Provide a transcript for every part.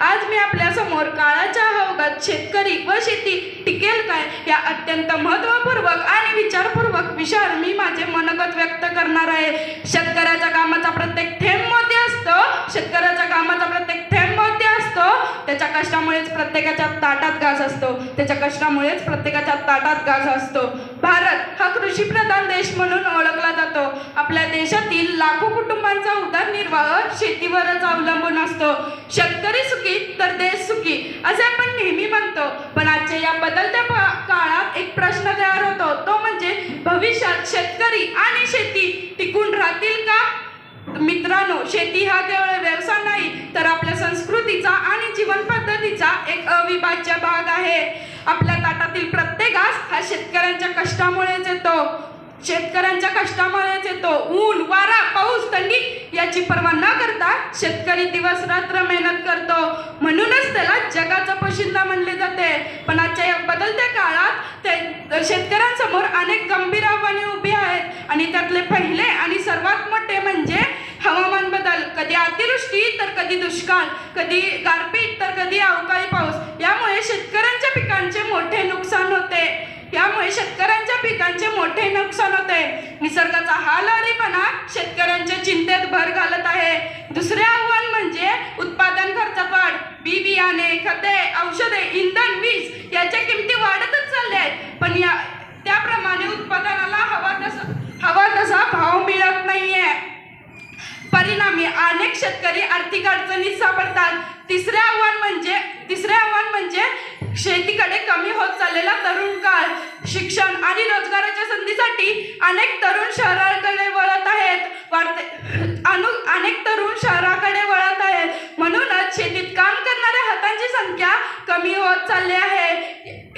आज मी आपल्या समोर काळाच्या ओघात शेतकरी व शेती टिकेल काय या अत्यंत महत्त्वपूर्वक आणि विचारपूर्वक विचार मी माझे मनोगत व्यक्त करणार आहे. शेतकऱ्याच्या कामाचा प्रत्येक थेंब मोती असतो. शेतकऱ्याच्या कामाचा प्रत्येक थेंब मोती असतो. त्याच्या कष्टामुळेच प्रत्येकाच्या ताटात घास असतो. त्याच्या कष्टामुळेच प्रत्येकाच्या ताटात घास असतो. भारत हा कृषीप्रधान देश म्हणून ओळखला जातो. आपल्या देशातील लाखो कुटुंबांचा उदरनिर्वाह शेतीवरच अवलंबून असतो. शेतकरी सुखी तर देश सुखी असे आपण नेहमी म्हणतो. पण आजच्या या बदलत्या काळात एक प्रश्न तयार होतो, तो म्हणजे भविष्यात शेतकरी आणि शेती टिकून राहतील का? मित्रांनो, शेती हा केवळ व्यवसाय नाही तर आपल्या संस्कृतीचा आणि जीवन पद्धतीचा एक अविभाज्य भाग आहे. आपल्या ताटातील प्रत्येक घास हा शेतकऱ्यांच्या कष्टामुळेच येतो. शेतकऱ्यांच्या कष्टामुळेच येतो. ऊन, वारा, पाऊस, थंडी याची पर्वा न करता शेतकरी दिवस रात्र मेहनत करतो. म्हणूनच त्याला जगाचा पोशिंदा म्हणले जाते. पण आजच्या या बदलत्या काळात शेतकऱ्यांसमोर अनेक गंभीर आव्हाने उभी आहेत आणि त्यातले पहिले आणि सर्वात मोठे म्हणजे हवामान बदल. कधी अतिवृष्टी तर कधी दुष्काळ, कधी गारपीट तर कधी अवकाळी पाऊस. यामुळे शेतकऱ्यांच्या पिकांचे मोठे नुकसान होते. निसर्गाचा हा लहरीपणा शेतकऱ्यांच्या चिंतेत भर घालत आहे. दुसरे आव्हान म्हणजे उत्पादन खर्चात वाढ. बी बियाणे, खते, औषधे, इंधन, वीज याच्या किमती वाढतच चालल्या आहेत. पण त्याप्रमाणे उत्पादनाला हवा तसा भाव मिळत नाहीये. परिणामी अनेक शेतकरी आर्थिक अडचणीत सापडतात. तिसरे आव्हान म्हणजे शेतीकडे कमी होत चाललेला तरुण काळ. शिक्षण आणि रोजगाराच्या संधीसाठी अनेक तरुण शहराकडे वळत आहेत. म्हणूनच शेतीत काम करणाऱ्या हातांची संख्या कमी होत चालली आहे.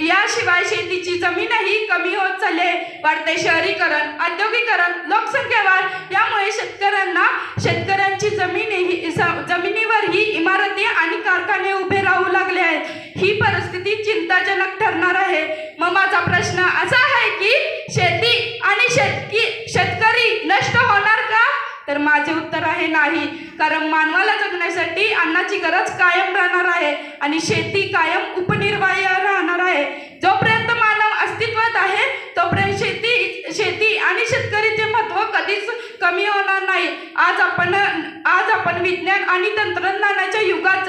याशिवाय शेतीची जमीनही कमी होत चालली. वाढते शहरीकरण, औद्योगिकरण, लोकसंख्या वाढ यामुळे शेतकऱ्यांची जमिनीवरही इमारती आणि कारखाने उभे राहू लागले आहेत. ही परिस्थिती चिंताजनक ठरणार आहे. मग माझा प्रश्न असा आहे की शेती आणि शेतकरी नष्ट होणार का? तर माझे उत्तर आहे नाही. कारण मानवाला जगण्यासाठी अन्नाची गरज कायम राहणार आहे आणि शेती कायम उपनिर्वाह राहणार आहे. जोपर्यंत मानव अस्तित्वात आहे तोपर्यंत शेती आणि शेतकरीचे महत्त्व कधीच कमी होणार नाही. आज आपण विज्ञान आणि तंत्रज्ञानाच्या युगात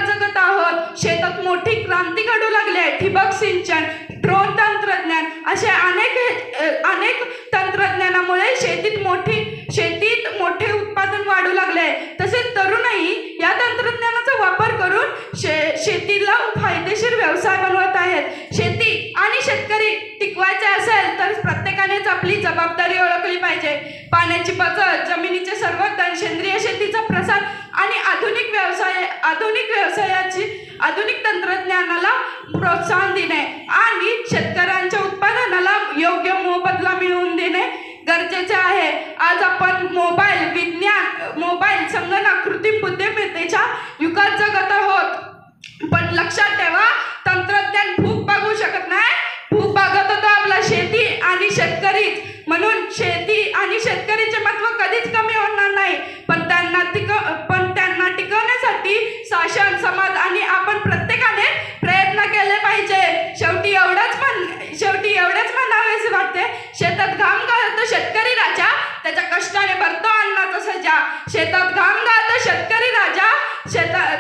जगत आहोत. शेतात मोठी क्रांती घडू लागली आहे. ठिबक सिंचन, ड्रोन तंत्रज्ञान असे अनेक तंत्रज्ञानामुळे शेतीत मोठे उत्पादन वाढू लागले आहे. तसेच तरुणही या तंत्रज्ञानाचा वापर करून शेतीला फायदेशीर व्यवसाय बनवत आहेत. शेती आणि शेतकरी टिकवायचे असेल तर प्रत्येकानेच आपली जबाबदारी ओळखली पाहिजे. पाण्याची बचत, जमिनीचे संवर्धन, सेंद्रिय शेतीचा प्रसार आणि आधुनिक तंत्रज्ञानाला प्रोत्साहन देणे आणि शेतकऱ्यांच्या उत्पादनाला योग्य मोबदला मिळवून देणे गरजेचे आहे. आज आपण मोबाईल, संगणक, कृत्रिम बुद्धिमत्तेच्या युगात जगत आहोत. पण लक्षात ठेवा, तंत्रज्ञान भूक भागवू शकत नाही. भूक भागत होतो आपला शेती आणि शेतकरीच. म्हणून शेती आणि शेतकरीचे महत्त्व कधीच कमी होणार नाही. पण त्यांना टिकवण्यासाठी शासन, समाज आणि आपण प्रत्येकाने प्रयत्न केले पाहिजे. शेवटी एवढेच म्हणावेसे वाटते, शेतात घाम गाळतो शेतकरी राजा, त्याच्या कष्टाने भरतो अन्नाचा सजा. शेतात घाम गाळतो शेतकरी राजा,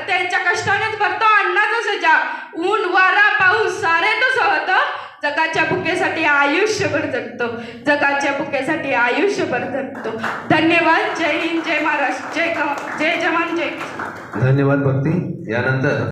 त्यांच्या कष्टानेच भरतो अन्नाचा सजा. ऊन, वारा, पाऊस सारे तो सहतो. जगाच्या भुकेसाठी आयुष्यभर जगतो. धन्यवाद. जय हिंद, जय महाराष्ट्र, जय जवान, जय. धन्यवाद भक्ती. यानंतर